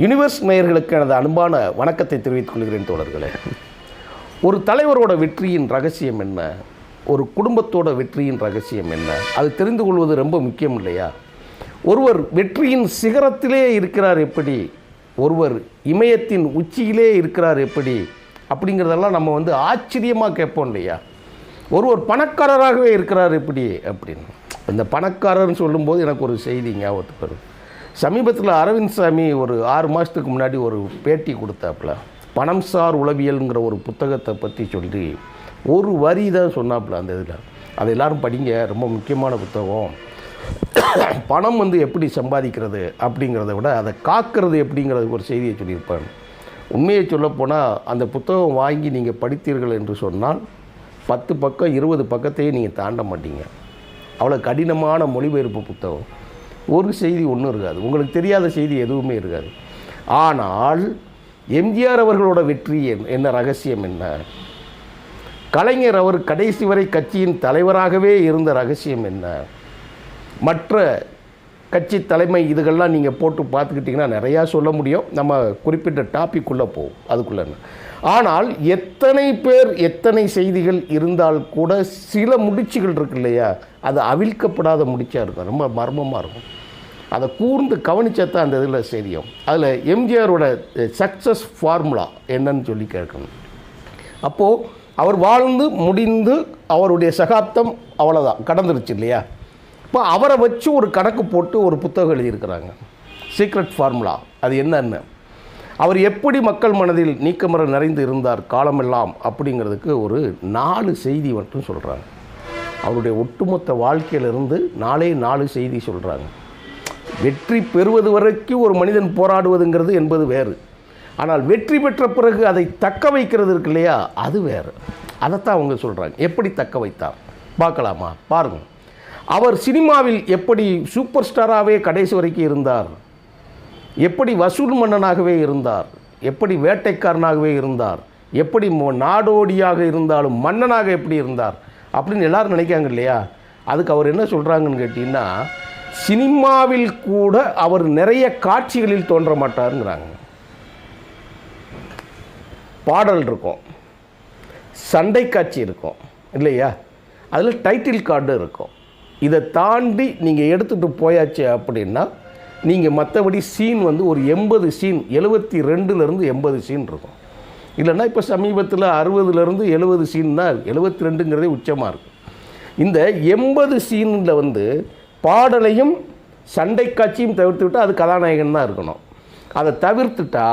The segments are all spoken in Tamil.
யுனிவர்ஸ் நேயர்களுக்கு எனது அன்பான வணக்கத்தை தெரிவித்துக் கொள்கிறேன் தோழர்களே. ஒரு தலைவரோட வெற்றியின் ரகசியம் என்ன, ஒரு குடும்பத்தோட வெற்றியின் ரகசியம் என்ன, அது தெரிந்து கொள்வது ரொம்ப முக்கியம் இல்லையா? ஒருவர் வெற்றியின் சிகரத்திலே இருக்கிறார் எப்படி, ஒருவர் இமயத்தின் உச்சியிலே இருக்கிறார் எப்படி, அப்படிங்கிறதெல்லாம் நம்ம ஆச்சரியமாக கேட்போம் இல்லையா? ஒருவர் பணக்காரராகவே இருக்கிறார் எப்படி அப்படின்னு. இந்த பணக்காரர்னு சொல்லும்போது எனக்கு ஒரு செய்தி ஞாபகத்துக்கு வரும். சமீபத்தில் அரவிந்த் சாமி ஒரு 6 மாதத்துக்கு முன்னாடி ஒரு பேட்டி கொடுத்தாப்புல. பணம் சார் உளவியல்ங்கிற ஒரு புத்தகத்தை பற்றி சொல்லி ஒரு வரி தான் சொன்னாப்புல. அந்த இதில் அதை எல்லோரும் படிங்க, ரொம்ப முக்கியமான புத்தகம். பணம் எப்படி சம்பாதிக்கிறது அப்படிங்கிறத விட அதை காக்கிறது எப்படிங்கிறது ஒரு செய்தியை சொல்லியிருப்பார். உண்மையை சொல்லப்போனால் அந்த புத்தகம் வாங்கி நீங்கள் படித்தீர்கள் என்று சொன்னால் 10 பக்கம் 20 பக்கத்தையே நீங்கள் தாண்ட மாட்டீங்க. அவ்வளோ கடினமான மொழிபெயர்ப்பு புத்தகம். ஒரு செய்தி ஒன்றும் இருக்காது, உங்களுக்கு தெரியாத செய்தி எதுவுமே இருக்காது. ஆனால் எம்ஜிஆர் அவர்களோட வெற்றி என்ன, ரகசியம் என்ன, கலைஞர் அவர் கடைசி வரை கட்சியின் தலைவராகவே இருந்த ரகசியம் என்ன, மற்ற கட்சி தலைமை இதுகள்லாம் நீங்கள் போட்டு பார்த்துக்கிட்டிங்கன்னா நிறையா சொல்ல முடியும். நம்ம குறிப்பிட்ட டாபிக்குள்ளே போவோம் அதுக்குள்ளே. ஆனால் எத்தனை பேர் எத்தனை செய்திகள் இருந்தால் கூட சில முடிச்சுகள் இருக்கு இல்லையா, அது அவிழ்க்கப்படாத முடிச்சாக இருக்கும், ரொம்ப மர்மமாக இருக்கும். அதை கூர்ந்து கவனிச்சா அந்த இதில் தெரியும். அதில் எம்ஜிஆரோட சக்ஸஸ் ஃபார்முலா என்னன்னு சொல்லி கேட்கணும். அப்போது அவர் வாழ்ந்து முடிந்து அவருடைய சகாப்தம் அவ்வளோதான் கடந்துருச்சு இல்லையா? இப்போ அவரை வச்சு ஒரு கணக்கு போட்டு ஒரு புத்தகம் எழுதியிருக்கிறாங்க, சீக்ரெட் ஃபார்முலா. அது என்னென்ன, அவர் எப்படி மக்கள் மனதில் நீக்கமர நிறைந்து இருந்தார் காலமெல்லாம் அப்படிங்கிறதுக்கு ஒரு 4 செய்தி மட்டும் சொல்கிறாங்க. அவருடைய ஒட்டுமொத்த வாழ்க்கையிலிருந்து 4 செய்தி சொல்கிறாங்க. வெற்றி பெறுவது வரைக்கும் ஒரு மனிதன் போராடுவதுங்கிறது என்பது வேறு. ஆனால் வெற்றி பெற்ற பிறகு அதை தக்க வைக்கிறது இருக்கு இல்லையா, அது வேறு. அதைத்தான் அவங்க சொல்கிறாங்க. எப்படி தக்க வைத்தார் பார்க்கலாமா? பாருங்கள். அவர் சினிமாவில் எப்படி சூப்பர் ஸ்டாராகவே கடைசி வரைக்கும் இருந்தார், எப்படி வசூல் மன்னனாகவே இருந்தார், எப்படி வேட்டைக்காரனாகவே இருந்தார், எப்படி நாடோடியாக இருந்தாலும் மன்னனாக எப்படி இருந்தார் அப்படின்னு எல்லோரும் நினைக்காங்க இல்லையா? அதுக்கு அவர் என்ன சொல்கிறாங்கன்னு கேட்டிங்கன்னா, சினிமாவில் கூட அவர் நிறைய காட்சிகளில் தோன்ற மாட்டாருங்கிறாங்க. பாடல் இருக்கும், சண்டை காட்சி இருக்கும் இல்லையா, அதில் டைட்டில் கார்டு இருக்கும். இதை தாண்டி நீங்கள் எடுத்துகிட்டு போயாச்சு அப்படின்னா நீங்கள் மற்றபடி சீன் ஒரு 80 சீன், 72லேருந்து 80 சீன் இருக்கும். இல்லைன்னா இப்போ சமீபத்தில் 60லேருந்து 70 சீன்னா 72ங்கிறதே உச்சமாக இருக்கும். இந்த 80 சீனில் பாடலையும் சண்டை காட்சியும் தவிர்த்துவிட்டால் அது கதாநாயகன் தான் இருக்கணும். அதை தவிர்த்துட்டா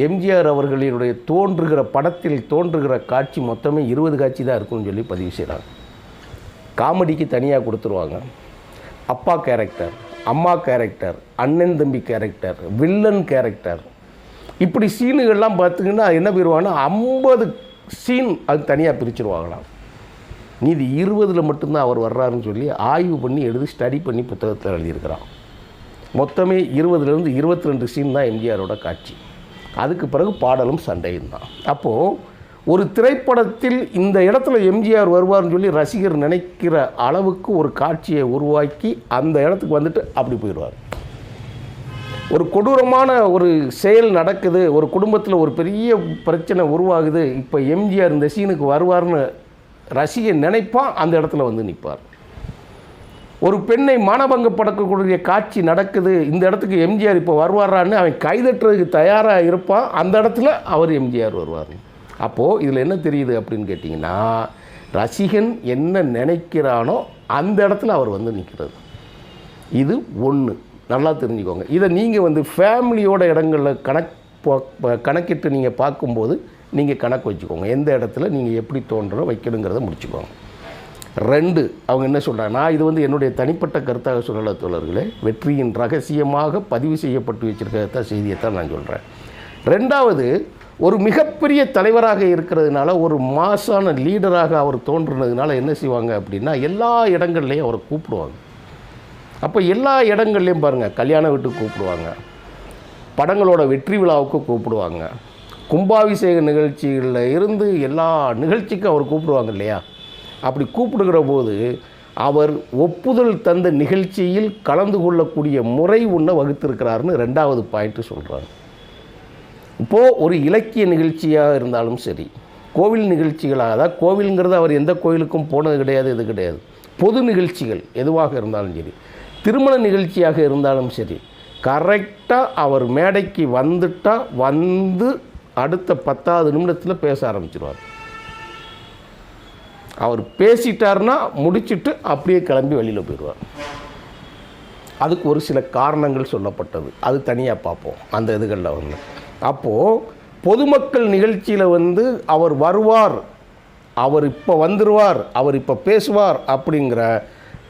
எம்ஜிஆர் அவர்களினுடைய தோன்றுகிற படத்தில் தோன்றுகிற காட்சி மொத்தமே 20 காட்சி தான் இருக்குன்னு சொல்லி பதிவு செய்கிறாங்க. காமெடிக்கு தனியாக கொடுத்துருவாங்க. அப்பா கேரக்டர், அம்மா கேரக்டர், அண்ணன் தம்பி கேரக்டர், வில்லன் கேரக்டர், இப்படி சீனுகள்லாம் பார்த்திங்கன்னா என்ன போயிடுவாங்கன்னா 50 சீன் அது தனியாக பிரிச்சுருவாங்களாம். மீதி 20ல் மட்டும்தான் அவர் வர்றாருன்னு சொல்லி ஆய்வு பண்ணி எழுதி ஸ்டடி பண்ணி புத்தகத்தில் எழுதியிருக்கிறான். மொத்தமே 20லேருந்து 22 சீன் தான் எம்ஜிஆரோட காட்சி. அதுக்கு பிறகு பாடலும் சண்டையும் தான். அப்போது ஒரு திரைப்படத்தில் இந்த இடத்துல எம்ஜிஆர் வருவார்னு சொல்லி ரசிகர் நினைக்கிற அளவுக்கு ஒரு காட்சியை உருவாக்கி அந்த இடத்துக்கு அப்படி போயிடுவார். ஒரு கொடூரமான ஒரு செயல் நடக்குது, ஒரு குடும்பத்தில் ஒரு பெரிய பிரச்சனை உருவாகுது, இப்போ எம்ஜிஆர் இந்த சீனுக்கு வருவார்னு ரசிகர் நினைப்பான், அந்த இடத்துல நிற்பார். ஒரு பெண்ணை மானபங்கப்படக்கூடிய காட்சி நடக்குது, இந்த இடத்துக்கு எம்ஜிஆர் இப்போ வருவாரான்னு அவன் கைதட்டுறதுக்கு தயாராக இருப்பான், அந்த இடத்துல அவர் எம்ஜிஆர் வருவார். அப்போது இதில் என்ன தெரியுது அப்படின்னு கேட்டிங்கன்னா, ரசிகன் என்ன நினைக்கிறானோ அந்த இடத்துல அவர் நிற்கிறது. இது ஒன்று, நல்லா தெரிஞ்சுக்கோங்க. இதை நீங்கள் ஃபேமிலியோட இடங்களில் கணக்கிட்டு நீங்கள் பார்க்கும்போது நீங்கள் கணக்கு வச்சுக்கோங்க, எந்த இடத்துல நீங்கள் எப்படி தோன்றணும் வைக்கணுங்கிறத முடிச்சுக்கோங்க. 2, அவங்க என்ன சொல்கிறாங்க, நான் இது என்னுடைய தனிப்பட்ட கருத்தாக சொல்லலை தோழர்களே, வெற்றியின் ரகசியமாக பதிவு செய்யப்பட்டு வச்சுருக்கிறத செய்தியைத்தான் நான் சொல்கிறேன். 2வது, ஒரு மிகப்பெரிய தலைவராக இருக்கிறதுனால, ஒரு மாசான லீடராக அவர் தோன்றுனதுனால என்ன செய்வாங்க அப்படின்னா, எல்லா இடங்கள்லையும் அவரை கூப்பிடுவாங்க. அப்போ எல்லா இடங்கள்லையும் பாருங்கள், கல்யாண வீட்டுக்கு கூப்பிடுவாங்க, படங்களோட வெற்றி விழாவுக்கு கூப்பிடுவாங்க, கும்பாபிஷேக நிகழ்ச்சிகளில் இருந்து எல்லா நிகழ்ச்சிக்கும் அவர் கூப்பிடுவாங்க இல்லையா? அப்படி கூப்பிடுகிற போது அவர் ஒப்புதல் தந்த நிகழ்ச்சியில் கலந்து கொள்ளக்கூடிய முறை ஒன்று வகுத்திருக்கிறாருன்னு 2வது பாயிண்ட்டு சொல்கிறாங்க. இப்போது ஒரு இலக்கிய நிகழ்ச்சியாக இருந்தாலும் சரி, கோவில் நிகழ்ச்சிகளாக, அதாவது கோவிலுங்கிறது அவர் எந்த கோவிலுக்கும் போனது கிடையாது, இது கிடையாது, பொது நிகழ்ச்சிகள் எதுவாக இருந்தாலும் சரி, திருமண நிகழ்ச்சியாக இருந்தாலும் சரி, கரெக்டாக அவர் மேடைக்கு வந்துட்டால் வந்து அடுத்த 10வது நிமிடத்தில் பேச ஆரம்பிச்சிடுவார். அவர் பேசிட்டார்னா முடிச்சுட்டு அப்படியே கிளம்பி வெளியில் போயிடுவார். அதுக்கு ஒரு சில காரணங்கள் சொல்லப்பட்டது, அது தனியாக பார்ப்போம் அந்த இதுகளில் வந்து. அப்போது பொதுமக்கள் நிகழ்ச்சியில் வந்து அவர் வருவார், அவர் இப்போ வந்துடுவார், அவர் இப்போ பேசுவார் அப்படிங்கிற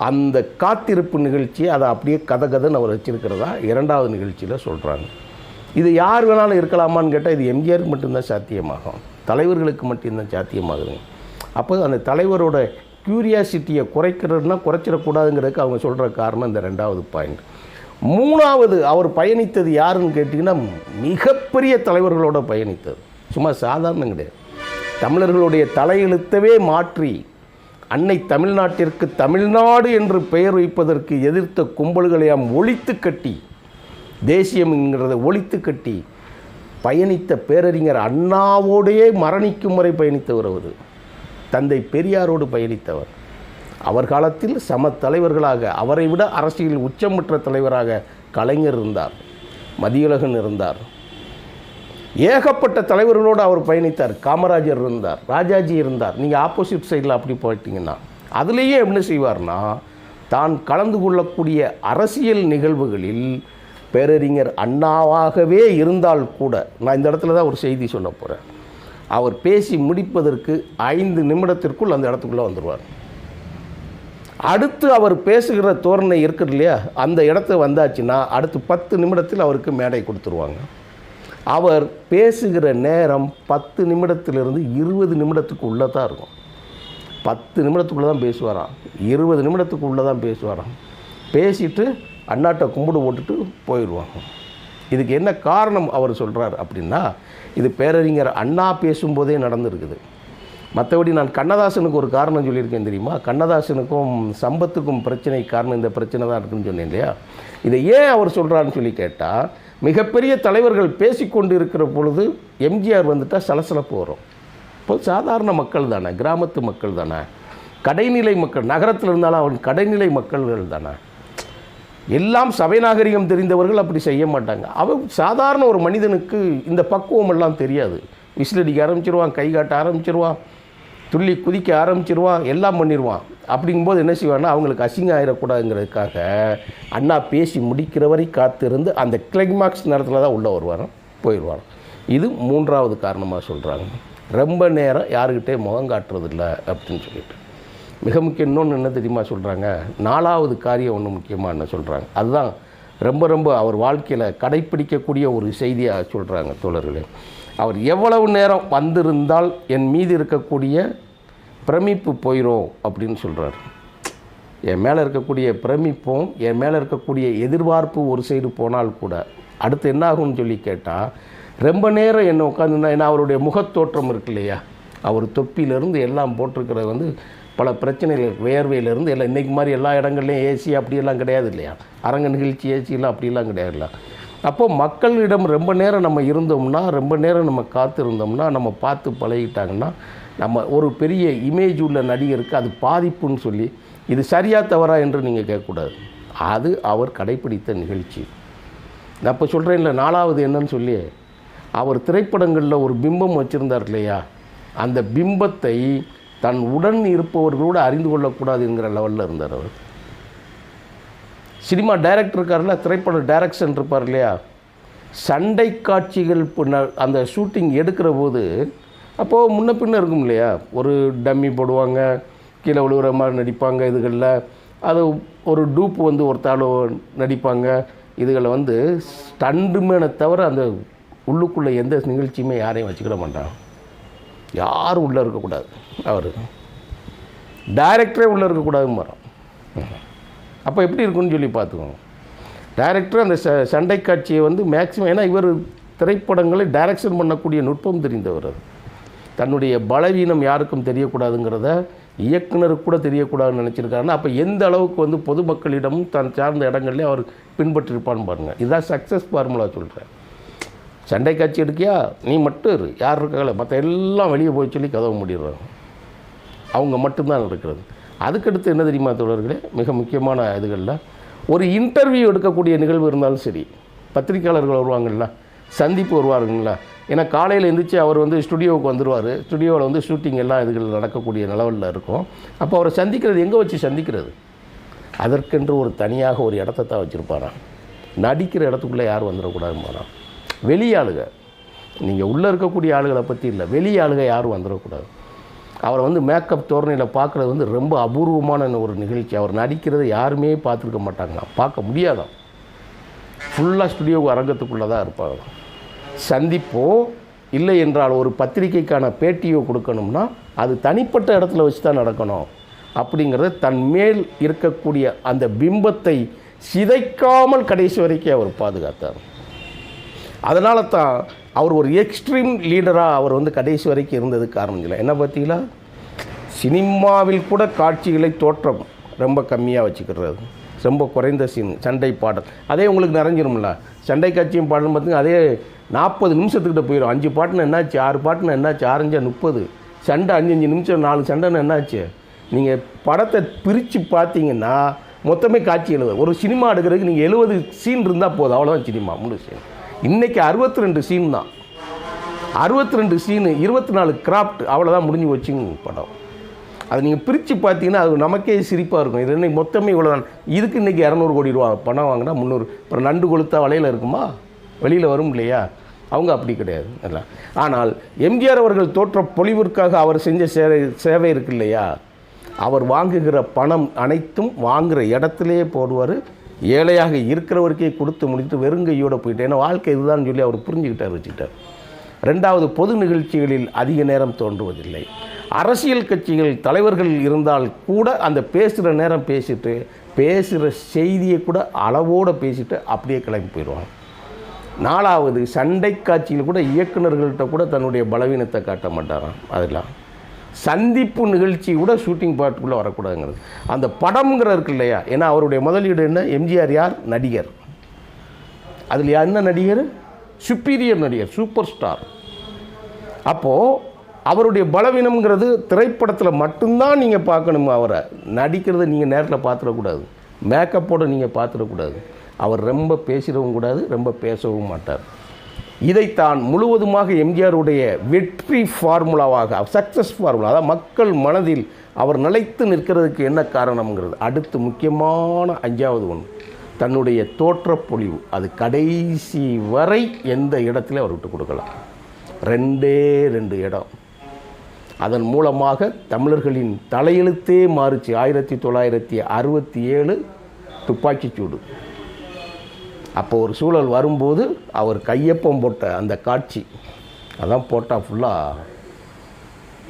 அந்த காத்திருப்பு நிகழ்ச்சி அதை அப்படியே கதன்னு அவர் வச்சுருக்கிறதா 2வது நிகழ்ச்சியில் சொல்கிறாங்க. இது யார் வேணாலும் இருக்கலாமான்னு கேட்டால் இது எம்ஜிஆருக்கு மட்டும்தான் சாத்தியமாகும், தலைவர்களுக்கு மட்டும்தான் சாத்தியமாகுதுங்க. அப்போ அந்த தலைவரோட க்யூரியாசிட்டியை குறைக்கிறதுனா குறைச்சிடக்கூடாதுங்கிறதுக்கு அவங்க சொல்கிற காரணம் இந்த 2வது பாயிண்ட். 3வது அவர் பயணித்தது யாருன்னு கேட்டிங்கன்னா மிகப்பெரிய தலைவர்களோட பயணித்தது, சும்மா சாதாரணம் கிடையாது. தமிழர்களுடைய தலையெழுத்தவே மாற்றி அன்னை தமிழ்நாட்டிற்கு தமிழ்நாடு என்று பெயர் வைப்பதற்கு எதிர்த்த கும்பல்களையாம் ஒழித்து கட்டி, தேசியம் என்கிறத ஒழித்து கட்டி பயணித்த பேரறிஞர் அண்ணாவோடையே மரணிக்கும் வரை பயணித்தவர் அவர். தந்தை பெரியாரோடு பயணித்தவர். அவர் காலத்தில் சம தலைவர்களாக, அவரை விட அரசியல் உச்சமற்ற தலைவராக கலைஞர் இருந்தார், மதியழகன் இருந்தார், ஏகப்பட்ட தலைவர்களோடு அவர் பயணித்தார். காமராஜர் இருந்தார், ராஜாஜி இருந்தார். நீங்கள் ஆப்போசிட் சைடில் அப்படி போயிட்டீங்கன்னா அதுலேயே என்ன செய்வார்னா, தான் கலந்து கொள்ளக்கூடிய அரசியல் நிகழ்வுகளில் பேரறிஞர் அண்ணாவாகவே இருந்தால் கூட, நான் இந்த இடத்துல தான் ஒரு செய்தி சொல்ல போகிறேன், அவர் பேசி முடிப்பதற்கு 5 நிமிடத்திற்குள் அந்த இடத்துக்குள்ளே வந்துடுவார். அடுத்து அவர் பேசுகிற தோரணை இருக்குது இல்லையா, அந்த இடத்த வந்தாச்சுன்னா அடுத்து 10 நிமிடத்தில் அவருக்கு மேடை கொடுத்துருவாங்க. அவர் பேசுகிற நேரம் 10 நிமிடத்திலிருந்து 20 நிமிடத்துக்கு உள்ளே தான் இருக்கும். 10 நிமிடத்துக்குள்ளே தான் பேசுவாராம், 20 நிமிடத்துக்கு உள்ளே தான் பேசுவாராம். பேசிட்டு அண்ணாட்ட கும்பிடு போட்டுட்டு போயிடுவாங்க. இதுக்கு என்ன காரணம் அவர் சொல்கிறார் அப்படின்னா, இது பேரறிஞர் அண்ணா பேசும்போதே நடந்திருக்குது. மற்றபடி நான் கண்ணதாசனுக்கு ஒரு காரணம் சொல்லியிருக்கேன் தெரியுமா, கண்ணதாசனுக்கும் சம்பத்துக்கும் பிரச்சனை காரணம் இந்த பிரச்சனை தான் இருக்குன்னு சொன்னேன் இல்லையா. இதை ஏன் அவர் சொல்கிறாருன்னு சொல்லி கேட்டால், மிகப்பெரிய தலைவர்கள் பேசிக்கொண்டு இருக்கிற பொழுது எம்ஜிஆர் வந்துட்டால் சலசலப்பு வரும். இப்போ சாதாரண மக்கள் தானே, கிராமத்து மக்கள் தானே, கடைநிலை மக்கள், நகரத்தில் இருந்தாலும் அவன் கடைநிலை மக்கள்கள் தானே, எல்லாம் சபை நாகரிகம் தெரிந்தவர்கள் அப்படி செய்ய மாட்டாங்க. அவன் சாதாரண ஒரு மனிதனுக்கு இந்த பக்குவம் எல்லாம் தெரியாது. விசிலடிக்க ஆரம்பிச்சிருவான், கை காட்ட ஆரம்பிச்சிருவான், துள்ளி குதிக்க ஆரம்பிச்சிருவான், எல்லாம் பண்ணிடுவான். அப்படிங்கும்போது என்ன செய்வான்னா, அவங்களுக்கு அசிங்கம் ஆகிடக்கூடாதுங்கிறதுக்காக அண்ணா பேசி முடிக்கிற வரை காத்திருந்து அந்த கிளைமாக்ஸ் நேரத்தில் தான் உள்ளே வருவாராம், போயிடுவாராம். இது 3வது காரணமாக சொல்கிறாங்க. ரொம்ப நேரம் யாருக்கிட்டே முகம் காட்டுறதில்லை அப்படின்னு சொல்லிட்டு. மிக முக்கியம் இன்னொன்று என்ன தெரியுமா சொல்கிறாங்க, 4வது காரியம் ஒன்று முக்கியமாக என்ன சொல்கிறாங்க, அதுதான் ரொம்ப அவர் வாழ்க்கையில் கடைப்பிடிக்கக்கூடிய ஒரு செய்தியாக சொல்கிறாங்க தோழர்களே. அவர் எவ்வளவு நேரம் வந்திருந்தால் என் மீது இருக்கக்கூடிய பிரமிப்பு போயிடும் அப்படின்னு சொல்கிறார். என் மேலே இருக்கக்கூடிய பிரமிப்பும் என் மேலே இருக்கக்கூடிய எதிர்பார்ப்பு ஒரு சைடு போனால் கூட அடுத்து என்ன ஆகும்னு சொல்லி கேட்டால், ரொம்ப நேரம் என்ன உட்காந்துருந்தா, ஏன்னா அவருடைய முகத்தோற்றம் இருக்கு இல்லையா, அவர் தொப்பியிலேருந்து எல்லாம் போட்டிருக்கிறது வந்து பல பிரச்சனைகள், வேர்வையிலேருந்து எல்லாம். இன்றைக்கி மாதிரி எல்லா இடங்கள்லையும் ஏசி அப்படியெல்லாம் கிடையாது இல்லையா, அரங்க நிகழ்ச்சி ஏசியெல்லாம் அப்படிலாம் கிடையாதுல்ல. அப்போது மக்களிடம் ரொம்ப நேரம் நம்ம இருந்தோம்னா, ரொம்ப நேரம் நம்ம காத்திருந்தோம்னா, நம்ம பார்த்து பழகிட்டாங்கன்னா, நம்ம ஒரு பெரிய இமேஜ் உள்ள நடிகருக்கு அது பாதிப்புன்னு சொல்லி, இது சரியா தவறா என்று நீங்கள் கேட்கக்கூடாது. அது அவர் கடைப்பிடித்த நிகழ்ச்சி. நான் இப்போ சொல்கிறேன்ல, 4வது என்னன்னு சொல்லி, அவர் திரைப்படங்களில் ஒரு பிம்பம் வச்சுருந்தார் இல்லையா, அந்த பிம்பத்தை தன் உடன் இருப்பவர்களோடு அறிந்து கொள்ளக்கூடாதுங்கிற லெவலில் இருந்தார் அவர். சினிமா டைரக்டர் இருக்கார்ல, திரைப்பட டைரக்ஷன் இருப்பார் இல்லையா, சண்டை காட்சிகள் அந்த ஷூட்டிங் எடுக்கிற போது அப்போது முன்ன பின்ன இருக்கும் இல்லையா, ஒரு டம்மி போடுவாங்க, கீழே விழுகிற மாதிரி நடிப்பாங்க, இதுகளில் அது ஒரு டூப் வந்து ஒருத்தாள் நடிப்பாங்க. இதுகளை வந்து ஸ்டண்டுமேனை தவிர அந்த உள்ளுக்குள்ளே எந்த நிகழ்ச்சியுமே யாரையும் வச்சுக்கிட மாட்டாங்க, யாரும் உள்ளே இருக்கக்கூடாது, அவர் டைரக்டரே உள்ளே இருக்கக்கூடாதுன்னு வரோம். அப்போ எப்படி இருக்குன்னு சொல்லி பார்த்துக்கோங்க. டைரக்டர் அந்த சண்டை காட்சியை வந்து மேக்ஸிமம், ஏன்னா இவர் திரைப்படங்களை டைரக்ஷன் பண்ணக்கூடிய நுட்பம் தெரிந்தவர். தன்னுடைய பலவீனம் யாருக்கும் தெரியக்கூடாதுங்கிறத இயக்குனருக்கு கூட தெரியக்கூடாதுன்னு நினச்சிருக்காருன்னா அப்போ எந்த அளவுக்கு வந்து பொதுமக்களிடமும் தான் சார்ந்த இடங்கள்லேயே அவர் பின்பற்றிருப்பான்னு பாருங்கள். இதுதான் சக்ஸஸ் ஃபார்முலா சொல்கிறேன். சண்டை காட்சி எடுக்கியா, நீ மட்டும் இரு, யார் இருக்காங்களே மற்ற எல்லாம் வெளியே போய் சொல்லி கதவு மூடிடுறாங்க. அவங்க மட்டும்தான் இருக்கிறது. அதுக்கடுத்து என்ன தெரியுமா தோழர்களே, மிக முக்கியமான இதுகளில் ஒரு இன்டர்வியூ எடுக்கக்கூடிய நிகழ்வு இருந்தாலும் சரி, பத்திரிக்கையாளர்கள் வருவாங்கள்ல, சந்திப்பு வருவாருங்களா. ஏன்னா காலையில் எழுந்திரிச்சு அவர் வந்து ஸ்டுடியோவுக்கு வந்துடுவார். ஸ்டுடியோவில் வந்து ஷூட்டிங் எல்லாம் இதுகள் நடக்கக்கூடிய நிலவலில் இருக்கும். அப்போ அவரை சந்திக்கிறது எங்கே வச்சு சந்திக்கிறது? அதற்கென்று ஒரு தனியாக ஒரு இடத்த தான் வச்சுருப்பாராம். நடிக்கிற இடத்துக்குள்ளே யாரும் வந்துடக்கூடாதுமாராம். வெளியாளுக, நீங்கள் உள்ளே இருக்கக்கூடிய ஆளுகளை பற்றி இல்லை, வெளியாளுக யாரும் வந்துடக்கூடாது. அவரை வந்து மேக்கப் தோரணையில் பார்க்குறது வந்து ரொம்ப அபூர்வமான ஒரு நிகழ்ச்சி. அவர் நடிக்கிறத யாருமே பார்த்துருக்க மாட்டாங்களாம், பார்க்க முடியாதான். ஃபுல்லாக ஸ்டுடியோ அரங்கத்துக்குள்ளே தான் இருப்பாங்க. சந்திப்போ இல்லை என்றால் ஒரு பத்திரிகைக்கான பேட்டியோ கொடுக்கணும்னா அது தனிப்பட்ட இடத்துல வச்சு தான் நடக்கணும். அப்படிங்கிறத தன் மேல் இருக்கக்கூடிய அந்த பிம்பத்தை சிதைக்காமல் கடைசி வரைக்கும் அவர் பாதுகாத்தார். அதனால தான் அவர் ஒரு எக்ஸ்ட்ரீம் லீடராக அவர் வந்து கடைசி வரைக்கும் இருந்ததுக்கு காரணம் இல்லை. என்ன பார்த்தீங்களா, சினிமாவில் கூட காட்சிகளை தோற்றம் ரொம்ப கம்மியாக வச்சுக்கிறது, ரொம்ப குறைந்த சீன், சண்டை பாடல் அதே உங்களுக்கு நிறைஞ்சிரும்ல. சண்டை காட்சியும் பாடலும் பார்த்திங்கன்னா அதே 40 நிமிஷத்துக்கிட்ட போயிடும். 5 பாட்டுன்னு என்னாச்சு, 6 பாட்டுன்னு என்னாச்சு, 6 30 சண்டை, 5 நிமிஷம் 4 சண்டைன்னு என்னாச்சு. நீங்கள் படத்தை பிரித்து பார்த்தீங்கன்னா மொத்தமே காட்சி 70. ஒரு சினிமா எடுக்கிறதுக்கு நீங்கள் 70 சீன் இருந்தால் போதும், அவ்வளோதான் சினிமா முழு சீன். இன்றைக்கி 62 சீன் தான், 62 சீனு 24 கிராஃப்ட், அவ்வளோதான் முடிஞ்சு வச்சுங்க படம். அது நீங்கள் பிரித்து பார்த்தீங்கன்னா அது நமக்கே சிரிப்பாக இருக்கும். இது இன்றைக்கி மொத்தமே இவ்வளோ தான். இதுக்கு இன்றைக்கி 200 கோடி ரூபா பணம் வாங்கினா 300, அப்புறம் நண்டு கொளுத்தா வலையில் இருக்குமா, வெளியில் வரும் இல்லையா. அவங்க அப்படி கிடையாது இல்லை. ஆனால் எம்ஜிஆர் அவர்கள் தோற்ற பொலிவிற்காக அவர் செஞ்ச சேவை இருக்கு இல்லையா, அவர் வாங்குகிற பணம் அனைத்தும் வாங்குகிற இடத்துலையே போடுவார். ஏழையாக இருக்கிறவருக்கே கொடுத்து முடித்து வெறுங்கையோடு போயிட்டு, ஏன்னா வாழ்க்கை இதுதான் சொல்லி அவர் புரிஞ்சுக்கிட்டார், வச்சுக்கிட்டார். 2வது, பொது நிகழ்ச்சிகளில் அதிக நேரம் தோன்றுவதில்லை. அரசியல் கட்சிகள் தலைவர்கள் இருந்தால் கூட அந்த பேசுகிற நேரம் பேசிட்டு, பேசுகிற செய்தியை கூட அளவோடு பேசிட்டு அப்படியே கிளம்பி போயிடுவாங்க. 4வது, சண்டை காட்சியில் கூட இயக்குநர்கள்ட்ட கூட தன்னுடைய பலவீனத்தை காட்ட மாட்டாராம். அதெல்லாம் சந்திப்பு நிகழ்ச்சி கூட ஷூட்டிங் பார்ட்டுக்குள்ளே வரக்கூடாதுங்கிறது. அந்த படம்ங்கிற இருக்கு இல்லையா, ஏன்னா அவருடைய முதலீடு என்ன, எம்ஜிஆர் யார், நடிகர். அதில் என்ன நடிகர், சுப்பீரியர் நடிகர், சூப்பர் ஸ்டார். அப்போது அவருடைய பலவீனம்ங்கிறது திரைப்படத்தில் மட்டும்தான் நீங்கள் பார்க்கணும். அவரை நடிக்கிறத நீங்கள் நேரில் பார்த்துடக்கூடாது, மேக்கப்போடு நீங்கள் பார்த்துடக்கூடாது. அவர் ரொம்ப பேசிடவும் கூடாது, ரொம்ப பேசவும் மாட்டார். இதைத்தான் முழுவதுமாக எம்ஜிஆருடைய வெற்றி ஃபார்முலாவாக, சக்ஸஸ் ஃபார்முலா, அதாவது மக்கள் மனதில் அவர் நிலைத்து நிற்கிறதுக்கு என்ன காரணம்ங்கிறது. அடுத்து முக்கியமான 5வது ஒன்று, தன்னுடைய தோற்றப்பொழிவு. அது கடைசி வரை எந்த இடத்துல அவர் விட்டு கொடுக்கலாம். 2 இடம். அதன் மூலமாக தமிழர்களின் தலையெழுத்தே மாறுச்சு. 1967 துப்பாக்கிச்சூடு. அப்போ ஒரு சூழல் வரும்போது அவர் கையொப்பம் போட்ட அந்த காட்சி, அதான் போட்டால் ஃபுல்லாக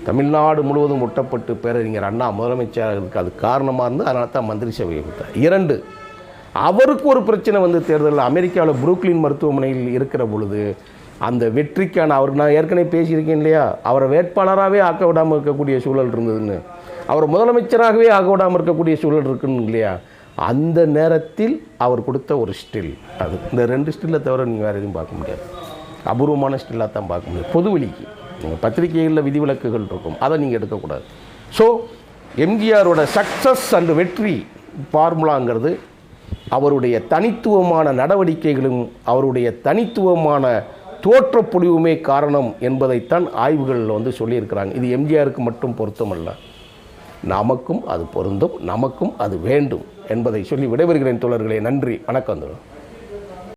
தமிழ்நாடு முழுவதும் ஒட்டப்பட்டு பேரறிஞர் அண்ணா முதலமைச்சருக்கு அது காரணமாக இருந்து, அதனால தான் மந்திரி சபையை கொடுத்தார். 2, அவருக்கு ஒரு பிரச்சனை வந்து தேர்தலில் அமெரிக்காவில் புரூக்ளின் மருத்துவமனையில் இருக்கிற பொழுது அந்த வெற்றிக்கான, அவருக்கு நான் ஏற்கனவே பேசியிருக்கேன் இல்லையா, அவரை வேட்பாளராகவே ஆக்க விடாமல் இருக்கக்கூடிய சூழல் இருந்ததுன்னு, அவரை முதலமைச்சராகவே ஆக்க விடாமல் இருக்கக்கூடிய சூழல் இருக்குன்னு இல்லையா. அந்த நேரத்தில் அவர் கொடுத்த ஒரு ஸ்டில், அது இந்த 2 ஸ்டில்லை தவிர நீங்கள் வேறு எதுவும் பார்க்க முடியாது. அபூர்வமான ஸ்டில்லாக தான் பார்க்க முடியும். பொதுவெளிக்கு நீங்கள் பத்திரிகைகளில் விதிவிலக்குகள் இருக்கும், அதை நீங்கள் எடுக்கக்கூடாது. ஸோ எம்ஜிஆரோட சக்ஸஸ் அண்ட் வெற்றி ஃபார்முலாங்கிறது அவருடைய தனித்துவமான நடவடிக்கைகளும் அவருடைய தனித்துவமான தோற்றப்பொழிவுமே காரணம் என்பதைத்தான் ஆய்வுகளில் வந்து சொல்லியிருக்கிறாங்க. இது எம்ஜிஆருக்கு மட்டும் பொருத்தமல்ல, நமக்கும் அது பொருந்தும், நமக்கும் அது வேண்டும் என்பதை சொல்லி விடைபெறுகிறேன் தோழர்களே. நன்றி, வணக்கம்.